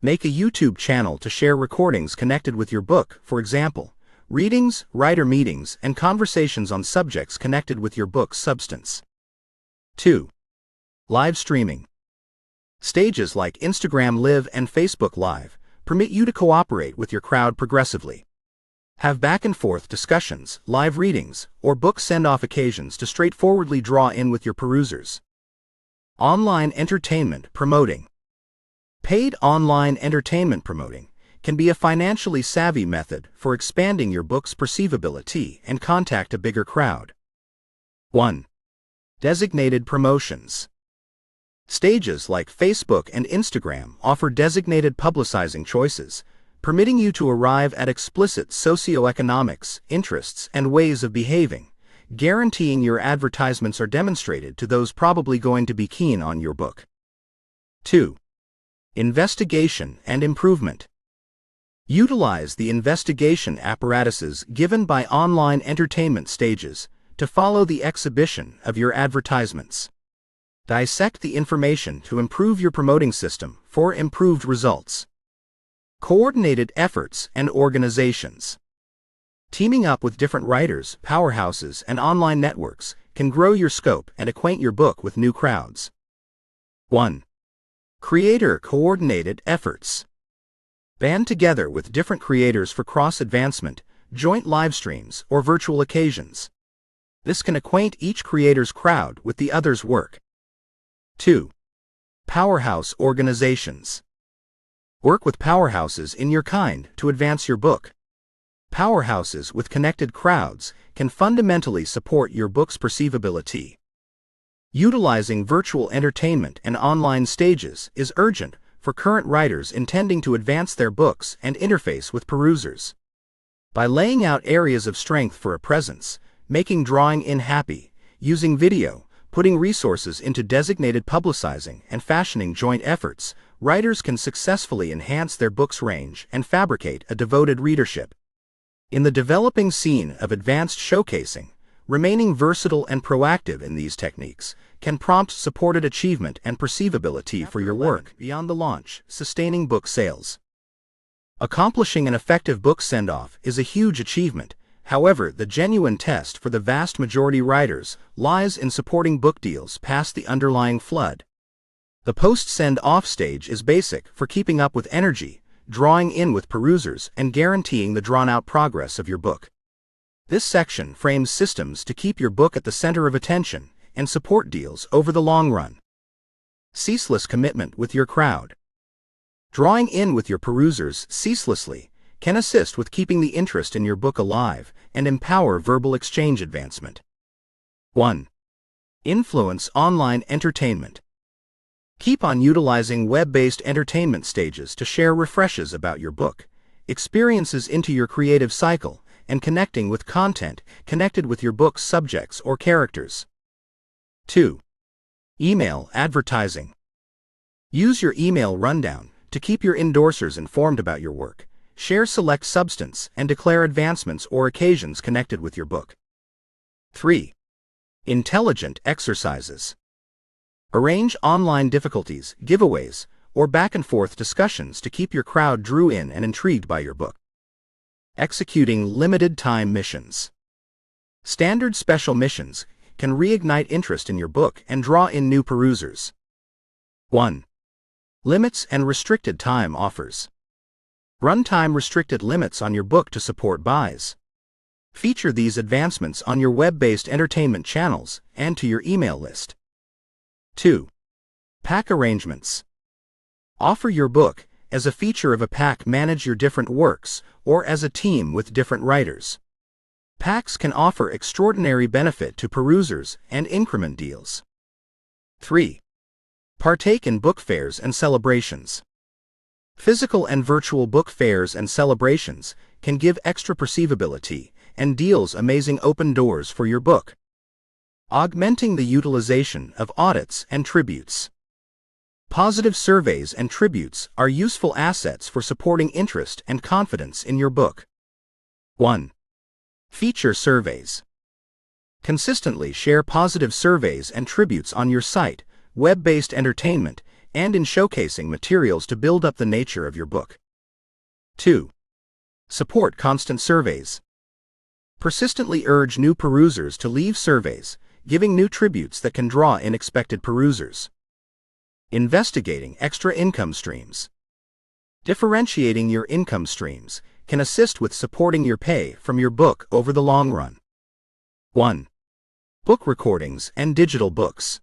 Make a YouTube channel to share recordings connected with your book, for example, readings, writer meetings, and conversations on subjects connected with your book's substance. 2. Live streaming. Stages like Instagram Live and Facebook Live permit you to cooperate with your crowd progressively. Have back-and-forth discussions, live readings, or book send-off occasions to straightforwardly draw in with your perusers. Online entertainment promoting. Paid online entertainment promoting can be a financially savvy method for expanding your book's perceivability and contact a bigger crowd. 1. Designated promotions. Stages like Facebook and Instagram offer designated publicizing choices, permitting you to arrive at explicit socioeconomics, interests, and ways of behaving, guaranteeing your advertisements are demonstrated to those probably going to be keen on your book. 2. Investigation and improvement. Utilize the investigation apparatuses given by online entertainment stages to follow the exhibition of your advertisements. Dissect the information to improve your promoting system for improved results. Coordinated efforts and organizations. Teaming up with different writers, powerhouses, and online networks can grow your scope and acquaint your book with new crowds. 1. Creator-coordinated efforts. Band together with different creators for cross-advancement, joint live streams, or virtual occasions. This can acquaint each creator's crowd with the other's work. 2. Powerhouse organizations. Work with powerhouses in your kind to advance your book. Powerhouses with connected crowds can fundamentally support your book's perceivability. Utilizing virtual entertainment and online stages is urgent for current writers intending to advance their books and interface with perusers. By laying out areas of strength for a presence, making drawing in happy, using video, putting resources into designated publicizing, and fashioning joint efforts, writers can successfully enhance their book's range and fabricate a devoted readership. In the developing scene of advanced showcasing, remaining versatile and proactive in these techniques can prompt supported achievement and perceivability for your work beyond the launch, sustaining book sales. Accomplishing an effective book send-off is a huge achievement. However, the genuine test for the vast majority writers lies in supporting book deals past the underlying flood. The post-send-off stage is basic for keeping up with energy, drawing in with perusers, and guaranteeing the drawn-out progress of your book. This section frames systems to keep your book at the center of attention and support deals over the long run. Ceaseless commitment with your crowd. Drawing in with your perusers ceaselessly can assist with keeping the interest in your book alive and empower verbal exchange advancement. 1. Influence online entertainment. Keep on utilizing web-based entertainment stages to share refreshes about your book, experiences into your creative cycle, and connecting with content connected with your book's subjects or characters. 2. Email advertising. Use your email rundown to keep your endorsers informed about your work. Share select substance and declare advancements or occasions connected with your book. 3. Intelligent exercises. Arrange online difficulties, giveaways, or back-and-forth discussions to keep your crowd drew in and intrigued by your book. Executing limited-time missions. Standard special missions can reignite interest in your book and draw in new perusers. 1. Limits and restricted time offers. Run time-restricted limits on your book to support buys. Feature these advancements on your web-based entertainment channels and to your email list. 2. Pack arrangements. Offer your book as a feature of a pack, manage your different works, or as a team with different writers. Packs can offer extraordinary benefit to perusers and increment deals. 3. Partake in book fairs and celebrations. Physical and virtual book fairs and celebrations can give extra perceivability and deals amazing open doors for your book. Augmenting the utilization of audits and tributes. Positive surveys and tributes are useful assets for supporting interest and confidence in your book. 1. Feature surveys. Consistently share positive surveys and tributes on your site, web-based entertainment, and in showcasing materials to build up the nature of your book. 2. Support constant surveys. Persistently urge new perusers to leave surveys, giving new tributes that can draw in expected perusers. Investigating extra income streams. Differentiating your income streams can assist with supporting your pay from your book over the long run. 1. Book recordings and digital books.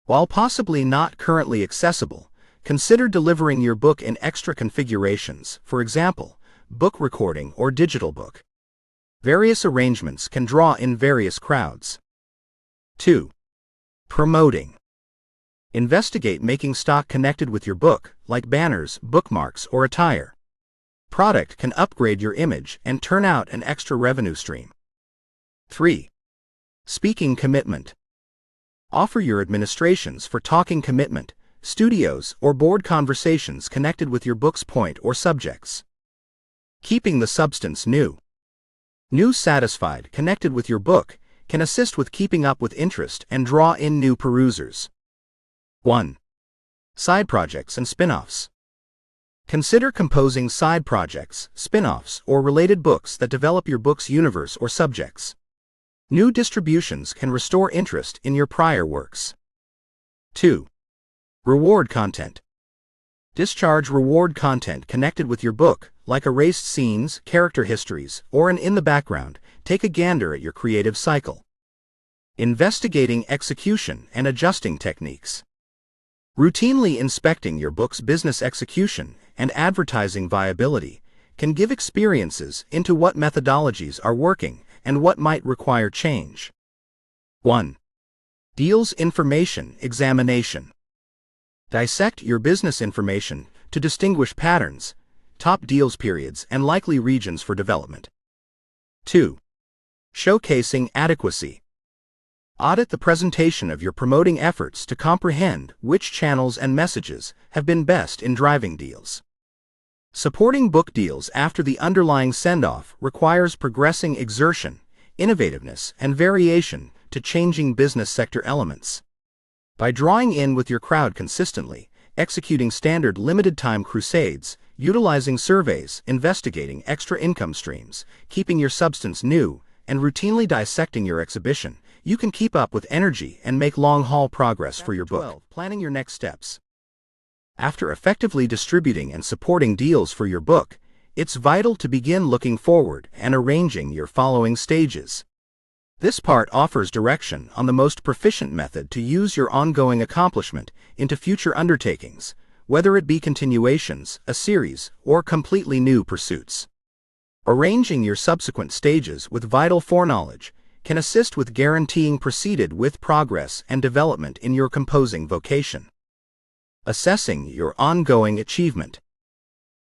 While possibly not currently accessible, consider delivering your book in extra configurations, for example, book recording or digital book. Various arrangements can draw in various crowds. 2. Promoting. Investigate making stock connected with your book, like banners, bookmarks, or attire. Product can upgrade your image and turn out an extra revenue stream. 3. Speaking commitment. Offer your administrations for talking commitment, studios, or board conversations connected with your book's point or subjects. Keeping the substance new. New satisfied connected with your book can assist with keeping up with interest and draw in new perusers. 1. Side projects and spin-offs. Consider composing side projects, spin-offs, or related books that develop your book's universe or subjects. New distributions can restore interest in your prior works. 2. Reward content. Discharge reward content connected with your book, like erased scenes, character histories, or an in the background. Take a gander at your creative cycle. Investigating execution and adjusting techniques. Routinely inspecting your book's business execution and advertising viability can give experiences into what methodologies are working and what might require change. 1. Deals information examination. Dissect your business information to distinguish patterns, top deals periods, and likely regions for development. 2. Showcasing adequacy. Audit the presentation of your promoting efforts to comprehend which channels and messages have been best in driving deals. Supporting book deals after the underlying send-off requires progressing exertion, innovativeness, and variation to changing business sector elements. By drawing in with your crowd consistently, executing standard limited-time crusades, utilizing surveys, investigating extra income streams, keeping your substance new, and routinely dissecting your exhibition, you can keep up with energy and make long-haul progress for your book. 12. Planning your next steps. After effectively distributing and supporting deals for your book, it's vital to begin looking forward and arranging your following stages. This part offers direction on the most proficient method to use your ongoing accomplishment into future undertakings, whether it be continuations, a series, or completely new pursuits. Arranging your subsequent stages with vital foreknowledge can assist with guaranteeing proceeded with progress and development in your composing vocation. Assessing your ongoing achievement.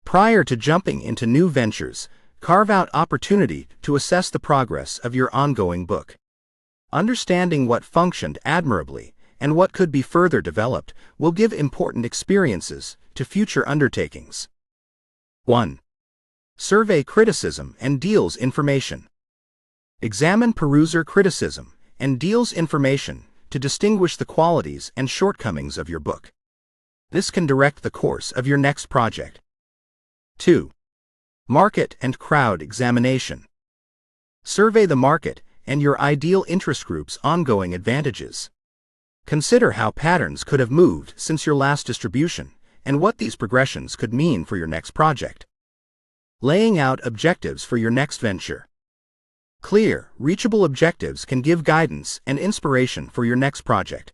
Prior to jumping into new ventures, carve out opportunity to assess the progress of your ongoing book. Understanding what functioned admirably and what could be further developed will give important experiences to future undertakings. 1. Survey criticism and deals information. Examine peruser criticism and deals information to distinguish the qualities and shortcomings of your book. This can direct the course of your next project. 2. Market and crowd examination. Survey the market and your ideal interest group's ongoing advantages. Consider how patterns could have moved since your last distribution and what these progressions could mean for your next project. Laying out objectives for your next venture. Clear, reachable objectives can give guidance and inspiration for your next project.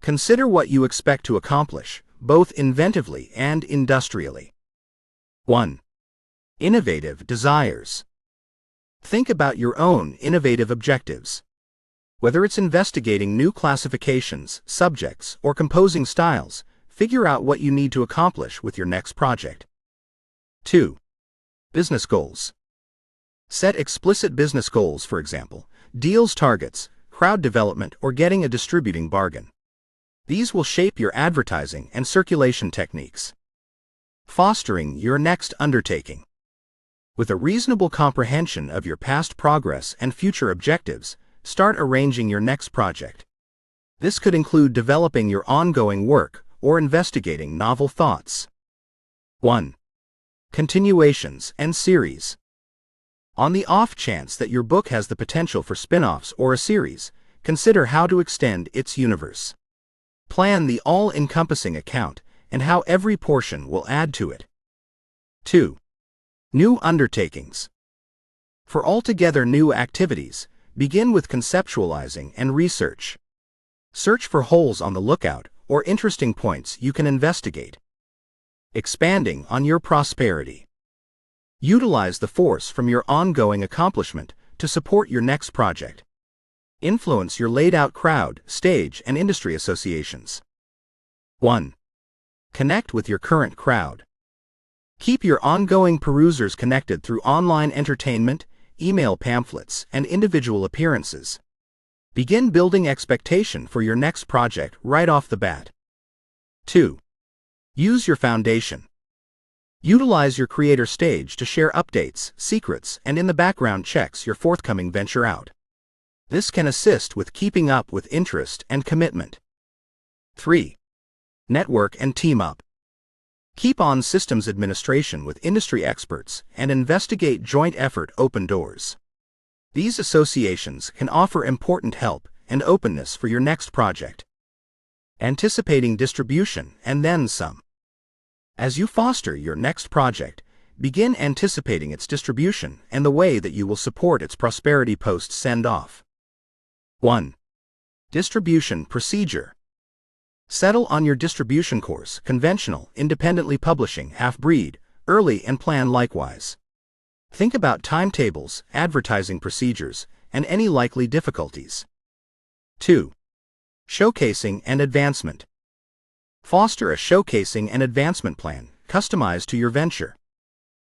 Consider what you expect to accomplish, both inventively and industrially. 1. Innovative desires. Think about your own innovative objectives. Whether it's investigating new classifications, subjects, or composing styles, figure out what you need to accomplish with your next project. 2. Business goals. Set explicit business goals, for example, deals targets, crowd development, or getting a distributing bargain. These will shape your advertising and circulation techniques. Fostering your next undertaking. With a reasonable comprehension of your past progress and future objectives, start arranging your next project. This could include developing your ongoing work or investigating novel thoughts. 1. Continuations and series. On the off chance that your book has the potential for spin-offs or a series, consider how to extend its universe. Plan the all-encompassing account and how every portion will add to it. 2. New undertakings. For altogether new activities, begin with conceptualizing and research. Search for holes on the lookout or interesting points you can investigate. Expanding on your prosperity. Utilize the force from your ongoing accomplishment to support your next project. Influence your laid-out crowd, stage, and industry associations. 1. Connect with your current crowd. Keep your ongoing perusers connected through online entertainment, email pamphlets, and individual appearances. Begin building expectation for your next project right off the bat. 2. Use your foundation. Utilize your creator stage to share updates, secrets, and in the background checks your forthcoming venture out. This can assist with keeping up with interest and commitment. 3. Network and team up. Keep on systems administration with industry experts and investigate joint effort open doors. These associations can offer important help and openness for your next project. Anticipating distribution and then some. As you foster your next project, begin anticipating its distribution and the way that you will support its prosperity post send-off. 1. Distribution procedure. Settle on your distribution course, conventional, independently publishing, half-breed, early, and plan likewise. Think about timetables, advertising procedures, and any likely difficulties. 2. Showcasing and advancement. Foster a showcasing and advancement plan, customized to your venture.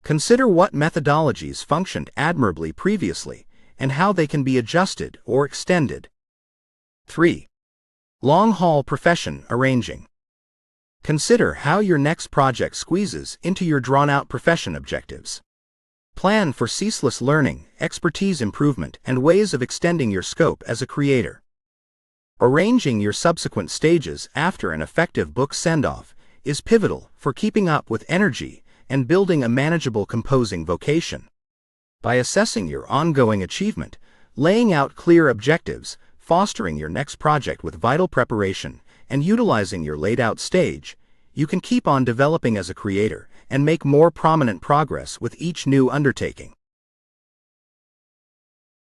Consider what methodologies functioned admirably previously and how they can be adjusted or extended. 3. Long-haul profession arranging. Consider how your next project squeezes into your drawn-out profession objectives. Plan for ceaseless learning, expertise improvement, and ways of extending your scope as a creator. Arranging your subsequent stages after an effective book send-off is pivotal for keeping up with energy and building a manageable composing vocation. By assessing your ongoing achievement, laying out clear objectives, fostering your next project with vital preparation, and utilizing your laid-out stage, you can keep on developing as a creator and make more prominent progress with each new undertaking.